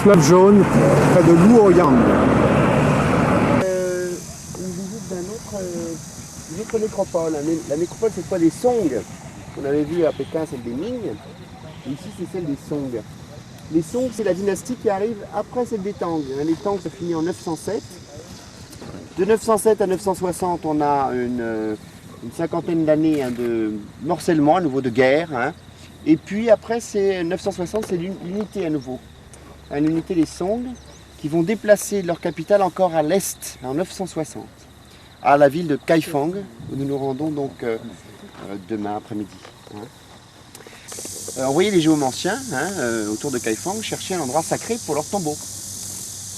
fleuve jaune, près de Luoyang. Une visite d'une autre nécropole. La nécropole, c'est quoi? Des Song. On avait vu à Pékin celle des Ming. Et ici, c'est celle des Song. Les Song, c'est la dynastie qui arrive après celle des Tang. Les Tang, ça finit en 907. De 907 à 960, on a une cinquantaine d'années de morcellement, à nouveau de guerre. Et puis après, c'est 960, c'est l'unité à nouveau. L'unité des Song, qui vont déplacer leur capitale encore à l'est, en 960, à la ville de Kaifeng, où nous nous rendons donc demain après-midi. Vous voyez les géomanciens autour de Kaifeng chercher un endroit sacré pour leur tombeau.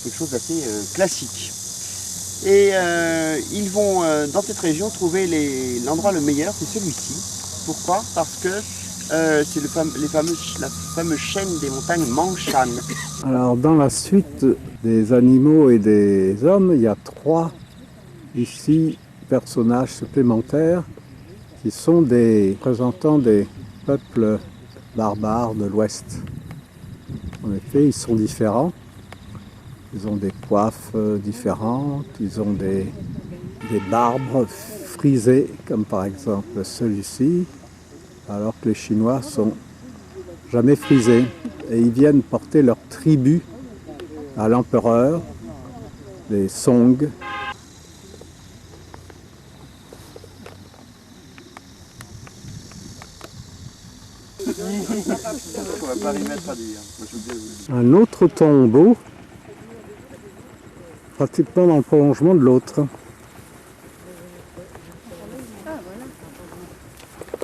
Quelque chose d'assez classique. Et ils vont dans cette région trouver l'endroit le meilleur, c'est celui-ci. Pourquoi? Parce que c'est la fameuse chaîne des montagnes Mangshan. Alors dans la suite des animaux et des hommes, il y a 3 ici personnages supplémentaires qui sont des représentants des peuples barbares de l'Ouest. En effet, ils sont différents. Ils ont des coiffes différentes, ils ont des barbes frisées, comme par exemple celui-ci, alors que les Chinois sont jamais frisés. Et ils viennent porter leur tribut à l'empereur, les Song. Un autre tombeau, pratiquement dans le prolongement de l'autre.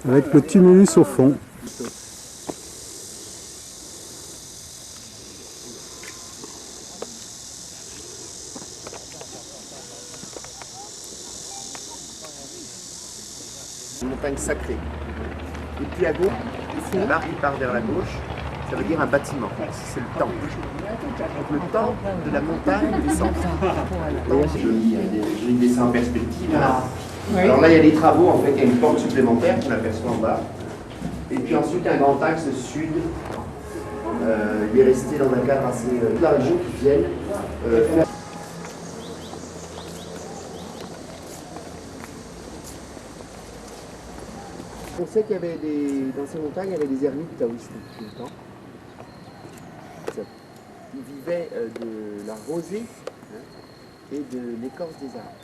Avec le tumulus au fond. Une montagne sacrée. Et puis à gauche, ici, la barre qui part vers la gauche, ça veut dire un bâtiment. C'est le temple. Donc le temple de la montagne descend. D'ailleurs, c'est joli, il y a des dessins en perspective. Alors là, il y a des travaux, en fait, il y a une porte supplémentaire qu'on aperçoit en bas. Et puis ensuite, un grand axe sud. Il est resté dans un cadre assez... la région qui viennent faire... On sait qu'il y avait dans ces montagnes, il y avait des ermites taoïstes depuis longtemps. Ils vivaient de la rosée et de l'écorce des arbres.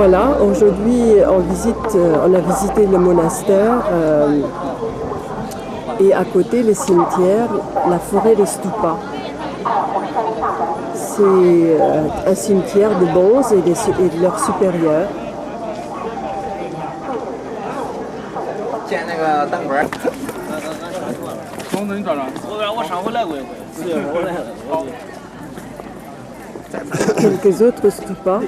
Voilà, aujourd'hui on a visité le monastère et à côté le cimetière, la forêt de Stupa. C'est un cimetière de bonzes et de leurs supérieurs. Quelques autres stupas.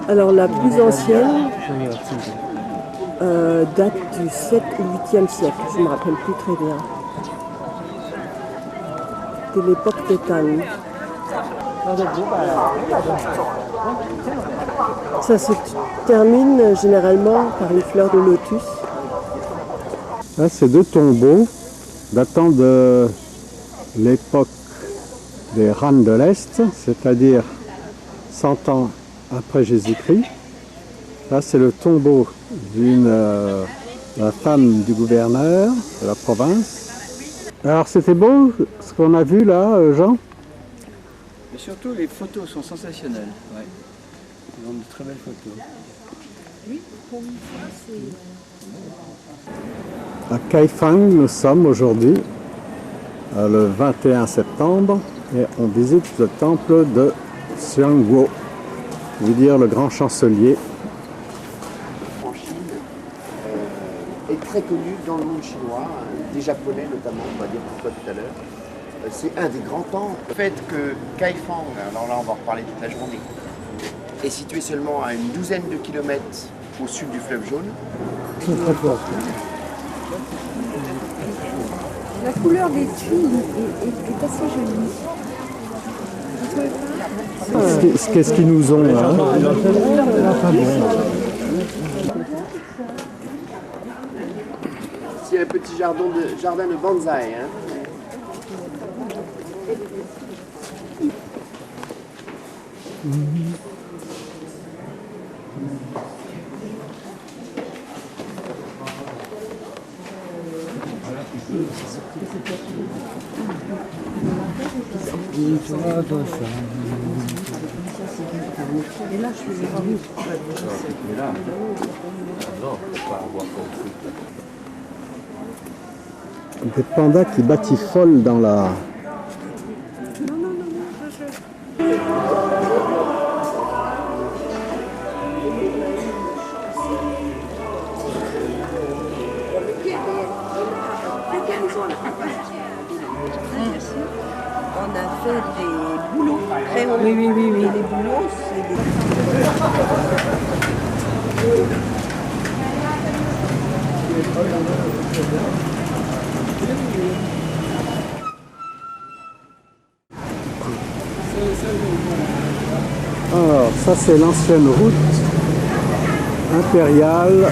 Alors la plus ancienne date du 7 ou 8e siècle, je ne me rappelle plus très bien. De l'époque de Tang. Ça se termine généralement par une fleur de lotus. Là, c'est deux tombeaux datant de l'époque des Han de l'Est, c'est-à-dire 100 ans après Jésus-Christ. Là, c'est le tombeau la femme du gouverneur de la province. Alors, c'était beau ce qu'on a vu là, Jean? Et surtout, les photos sont sensationnelles. Ouais. Ils ont de très belles photos. Oui, pour une fois, c'est... À Kaifang, nous sommes aujourd'hui, le 21 septembre, et on visite le temple de Xiangguo, veut dire le grand chancelier. En Chine, est très connu dans le monde chinois, des Japonais notamment, on va dire pourquoi tout à l'heure. C'est un des grands temples. Le fait que Kaifang, alors là on va en reparler toute la journée, est situé seulement à une douzaine de kilomètres au sud du fleuve Jaune. La couleur des tuiles est assez jolie. Qu'est-ce qu'ils nous ont là? C'est un petit jardin de bonsaï. Hein. Des pandas qui batifolent dans la... On a fait des boulots très hauts. Oui. Et les boulots, c'est des... Alors, ça c'est l'ancienne route impériale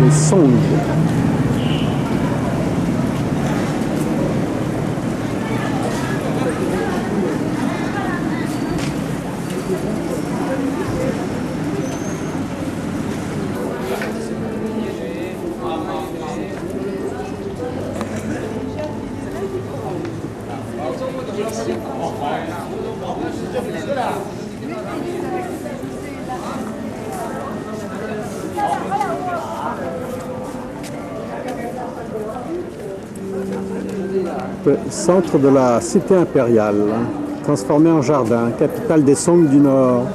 des Song. Centre de la cité impériale, transformé en jardin, capitale des Song du Nord.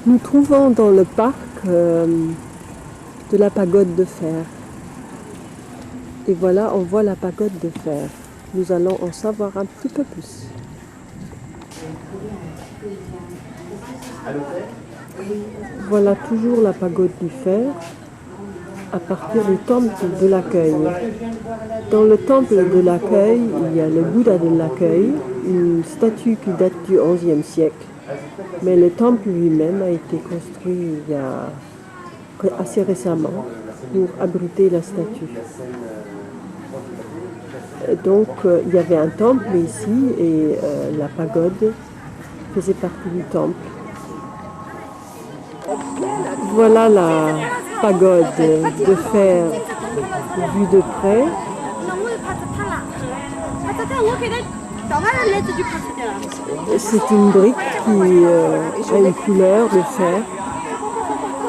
Nous trouvons dans le parc de la pagode de fer. Et voilà, on voit la pagode de fer. Nous allons en savoir un petit peu plus. Voilà toujours la pagode du fer à partir du temple de l'accueil. Dans le temple de l'accueil, il y a le Bouddha de l'accueil, une statue qui date du XIe siècle. Mais le temple lui-même a été construit il y a assez récemment pour abriter la statue. Donc il y avait un temple ici et la pagode faisait partie du temple. Voilà la pagode de fer vue de près. C'est une brique qui a une couleur de fer.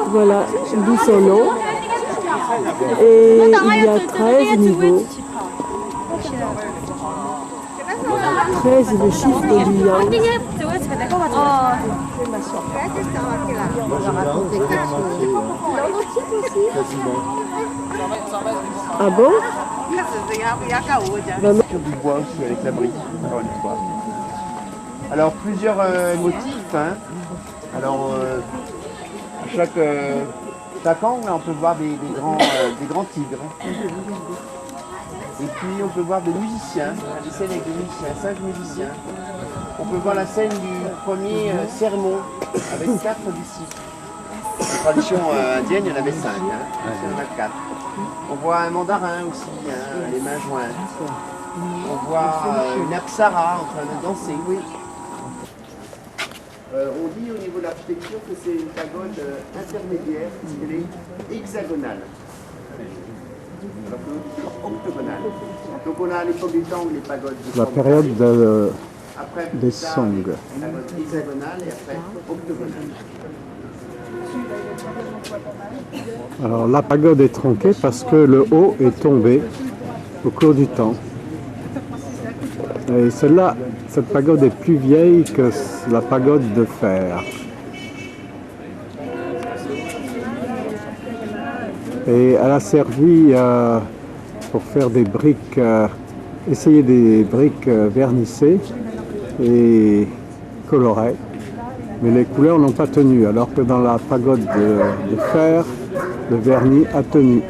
Voilà d'où son nom. Et il y a 13 niveaux. 13 est le chiffre du yang. Ah bon? Sur du bois aussi avec la brique, encore une fois. Alors plusieurs motifs. Hein. Alors à chaque angle, on peut voir des grands tigres. Et puis on peut voir des musiciens, des scènes avec des musiciens, 5 musiciens. On peut voir la scène du premier sermon avec 4 disciples. La tradition indienne, il y en avait 5, hein. Il y en a 4. On voit un mandarin aussi, hein, les mains jointes. On voit une apsara en train de danser. Oui. On dit au niveau de l'architecture que c'est une pagode intermédiaire, puisqu'elle est hexagonale. Alors que l'autre octogonale. Donc on a à l'époque des Tang les pagodes. La période des Song. La pagode hexagonale et après octogonale. Alors la pagode est tronquée parce que le haut est tombé au cours du temps. Et celle-là, cette pagode est plus vieille que la pagode de fer. Et elle a servi pour faire des briques, essayer des briques vernissées et colorées. Mais les couleurs n'ont pas tenu, alors que dans la pagode de fer, le vernis a tenu.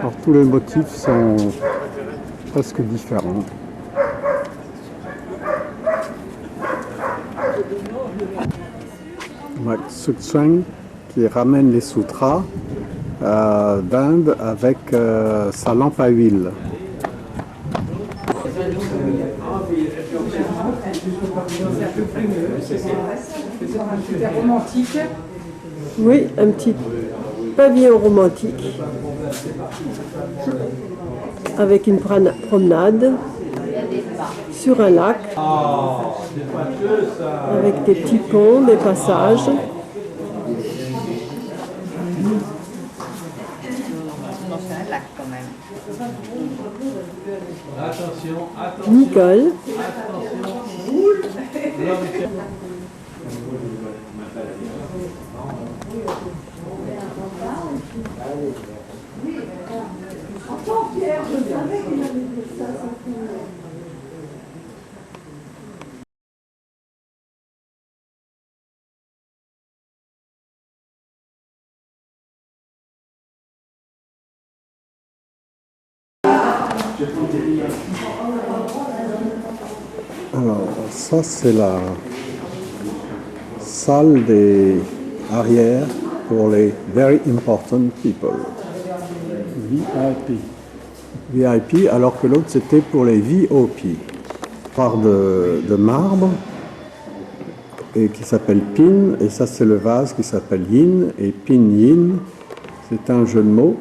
Alors tous les motifs sont presque différents. Tsutsung qui ramène les sutras d'Inde avec sa lampe à huile. Oui, un petit pavillon romantique avec une promenade sur un lac avec des petits ponts, des passages. Nicole. Alors ça c'est la salle des arrières pour les Very Important People. VIP. VIP alors que l'autre c'était pour les VOP. Part de marbre et qui s'appelle Pin, et ça c'est le vase qui s'appelle Yin, et Pin Yin, c'est un jeu de mots.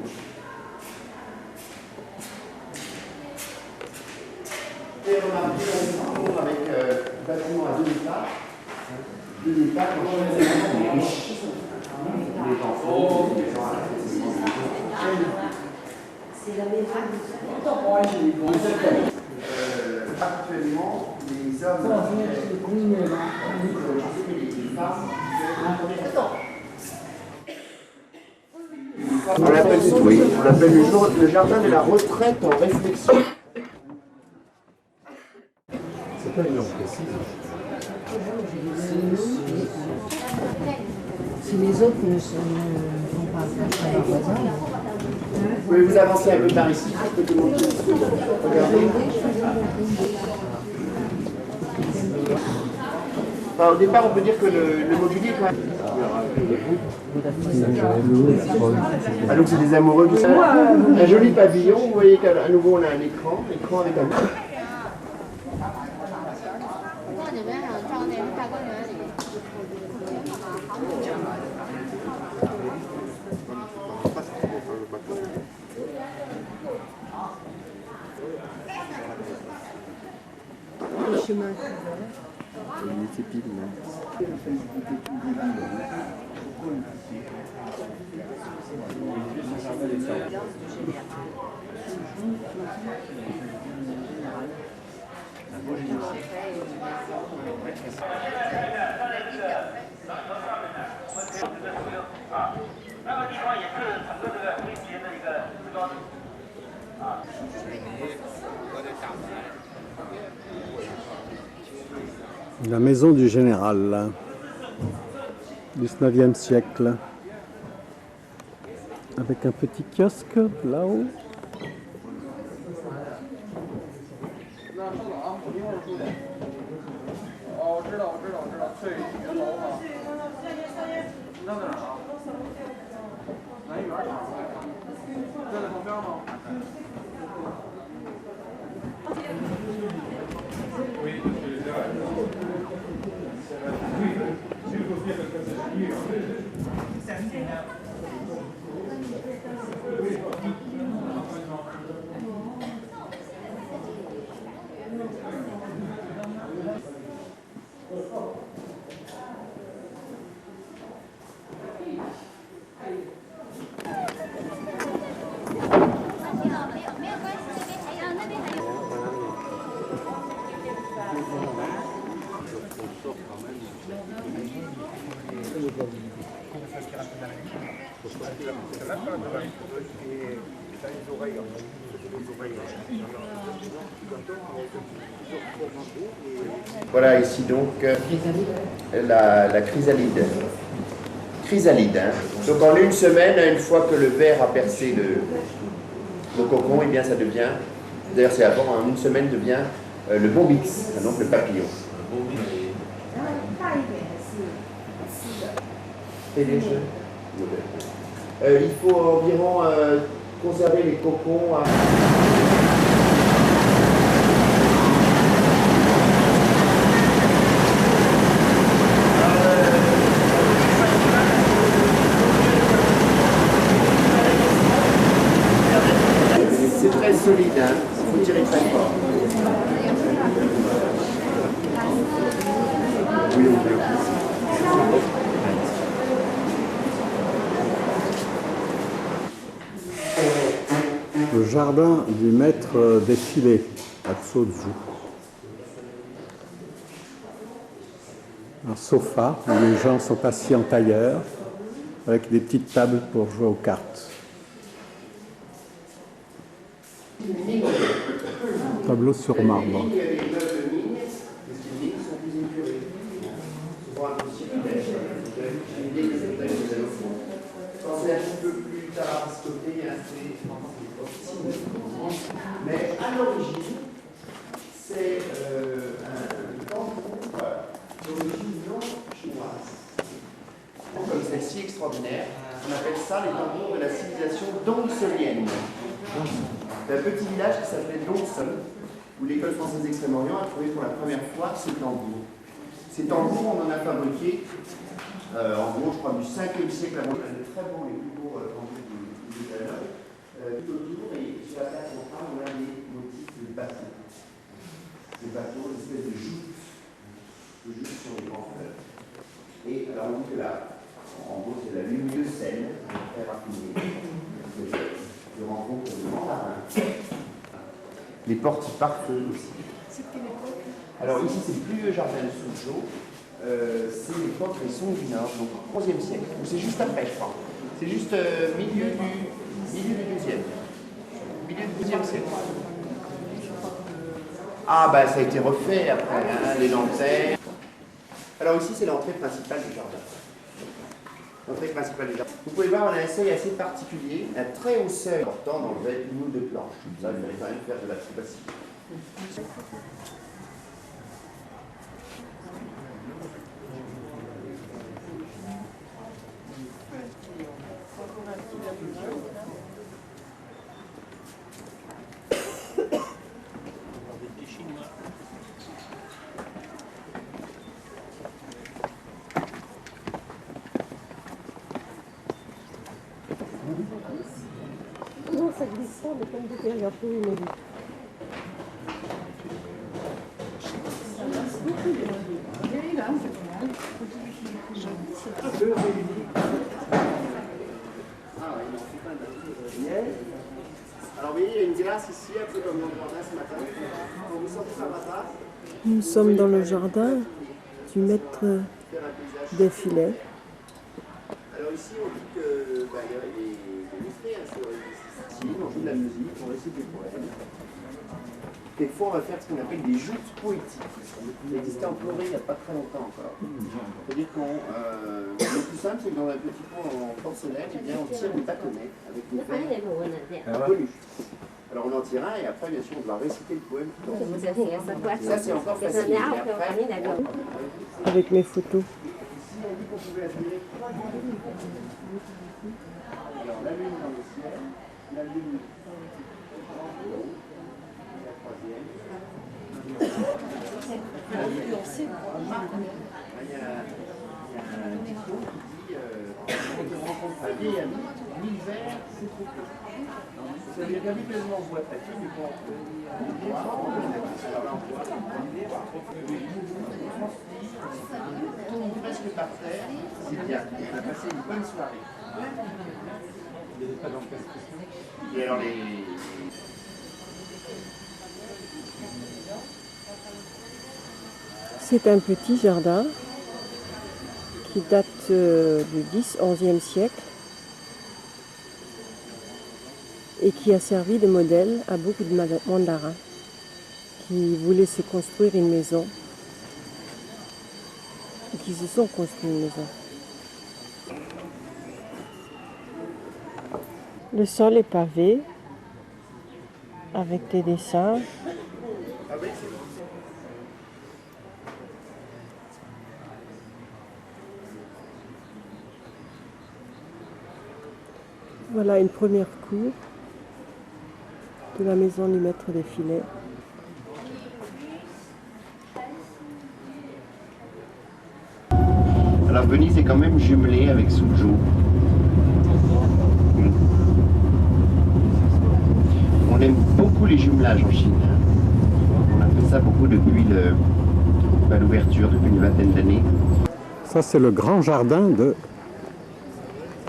Actuellement, les hommes on l'appelle le jardin de la retraite en réflexion. C'est pas une heure précise. Si les autres ne font pas affaire à leurs voisins. Vous pouvez vous avancer un peu par ici pour que tout le monde puisse regarder. Enfin, au départ, on peut dire que le mobilier, quand même. Ah, donc c'est des amoureux qui sont. Un joli pavillon, vous voyez qu'à nouveau on a un écran avec un. chemin. Il était pile là. La maison du général, là, 19e siècle, avec un petit kiosque là-haut. Voilà ici donc la chrysalide. Chrysalide. Hein. Donc en une semaine, une fois que le ver a percé le cocon, et bien ça devient, d'ailleurs c'est avant, en une semaine devient le bombix, donc le papillon. Et les jeux. Il faut environ conserver les cocons à... C'est très solide, hein. Il faut tirer très fort. Oui, on peut. Le jardin du maître défilé à Tsōzu. Un sofa où les gens sont assis en tailleur avec des petites tables pour jouer aux cartes. Tableau sur marbre. Mais à l'origine, c'est un tambour d'origine non chinoise. Comme celle-ci extraordinaire, on appelle ça les tambours de la civilisation dongsolienne. Un petit village qui s'appelait Dongsol, où l'école française d'Extrême-Orient a trouvé pour la première fois ces tambours. Ces tambours, on en a fabriqué, en gros, je crois, du 5e siècle avant. On a de très beaux, les plus beaux tambours du catalogue. Tout autour, et sur la place centrale, on a des motifs de bateaux. Des bateaux, une espèce de joutes sur les grands fleuves. Et alors, on dit que là, en gros, c'est la lumineuse scène, très raffinée, de rencontre de mandarins. Les portes pare-feu aussi. C'est quelle époque? Alors, ici, c'est le plus vieux jardin de Suzhou. C'est l'époque des Song du Nord, donc 11e siècle. C'est juste après, je crois. C'est juste milieu du 12e. Milieu du 12e siècle. Ah, bah ça a été refait après, hein, les lanternes. Alors ici, c'est l'entrée principale du jardin. L'entrée principale du jardin. Vous pouvez voir, on a un seuil assez particulier, un très haut seuil important d'enlever une ou deux planches. Ça, il fallait quand même faire de l'acrobatie. Non, ça glisse pas, mais comme vous regardez, il me dit. Alors vous voyez, il y a une glace ici, un peu comme dans le jardin ce matin. Quand vous sortez par la terrasse, Nous sommes dans le jardin du maître des filets. alors ici on dit que bah, il y a des musclés sur ici, on joue de la musique, on récite des poèmes. Quelquefois on va faire ce qu'on appelle des joutes poétiques. Ça existait en Corée il n'y a pas très longtemps encore. C'est-à-dire qu'on le plus simple c'est que dans un petit pot en porcelaine, eh bien, on tire des bâtonnets avec des verres connus. Alors on en tire un et après bien sûr on doit réciter le poème. Ça c'est encore facile. Et après, Avec mes photos. ici on dit qu'on pouvait admirer trois dieux. Alors la lune dans le ciel, la lune en haut, la troisième. Il y a un dicton qui dit quand on rencontre un vieil ami, 1000 vers, c'est trop peu. Vous avez bien vu que on voit ta fille, mais bon, on tombe presque par terre, c'est bien, on a passé une bonne soirée. Et alors C'est un petit jardin qui date du 10-11e siècle et qui a servi de modèle à beaucoup de mandarins qui voulaient se construire une maison et qui se sont construits une maison. Le sol est pavé avec des dessins. Voilà une première cour de la maison du maître des filets. Alors Venise est quand même jumelée avec Suzhou. On aime beaucoup les jumelages en Chine. On a fait ça beaucoup depuis l'ouverture, depuis une vingtaine d'années. Ça, c'est le grand jardin de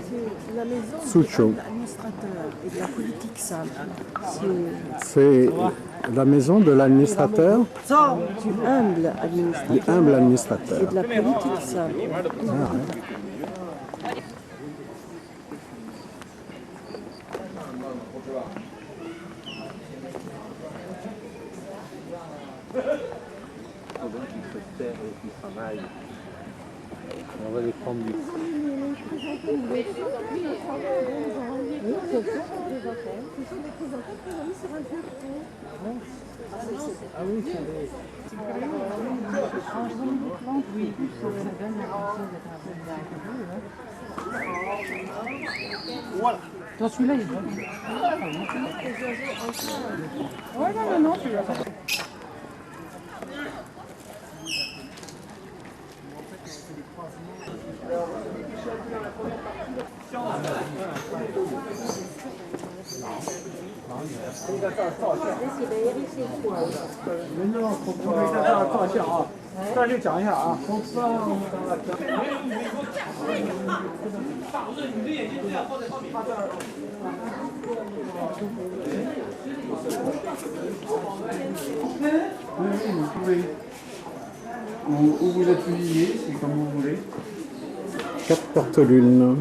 C'est la maison Suzhou. de l'administrateur et de la politique simple. C'est la maison de l'administrateur, Du humble administrateur du humble et administrateur. de la politique simple. Ah, ouais. On va les prendre du Dans celui-là, il est bon. Ouais, non, celui-là. Où vous appuyez, c'est comme vous voulez. 4 porte-lunes.